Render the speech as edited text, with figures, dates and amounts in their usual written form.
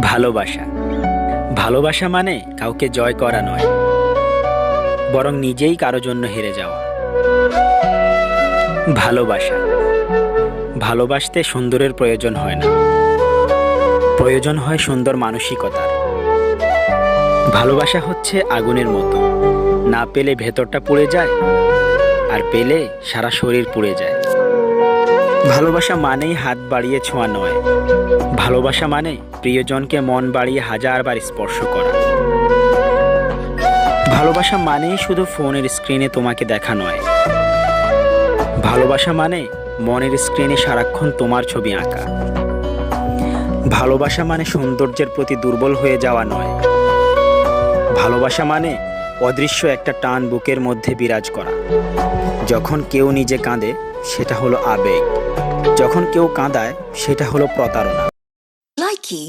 ভালোবাসা ভালোবাসা মানে কাউকে জয় করা নয়, বরং নিজেই কারো জন্য হেরে যাওয়া। ভালোবাসা ভালোবাসতে সুন্দরের প্রয়োজন হয় না, প্রয়োজন হয় সুন্দর মানসিকতার। ভালোবাসা হচ্ছে আগুনের মতো, না পেলে ভেতরটা পুড়ে যায়, আর পেলে সারা শরীর পুড়ে যায়। ভালোবাসা মানেই হাত বাড়িয়ে ছোঁয়া নয়, ভালোবাসা মানে প্রিয়জনকে মন বাড়িয়ে হাজারবার স্পর্শ করা। ভালোবাসা মানেই শুধু ফোনের স্ক্রিনে তোমাকে দেখা নয়, ভালোবাসা মানে মনের স্ক্রিনে সারাক্ষণ তোমার ছবি আঁকা। ভালোবাসা মানে সৌন্দর্যের প্রতি দুর্বল হয়ে যাওয়া নয়, ভালোবাসা মানে অদৃশ্য একটা টান বুকের মধ্যে বিরাজ করা। যখন কেউ নিজে কাঁদে সেটা হলো আবেগ, যখন কেউ কাঁদায় সেটা হলো প্রতারণা। Likey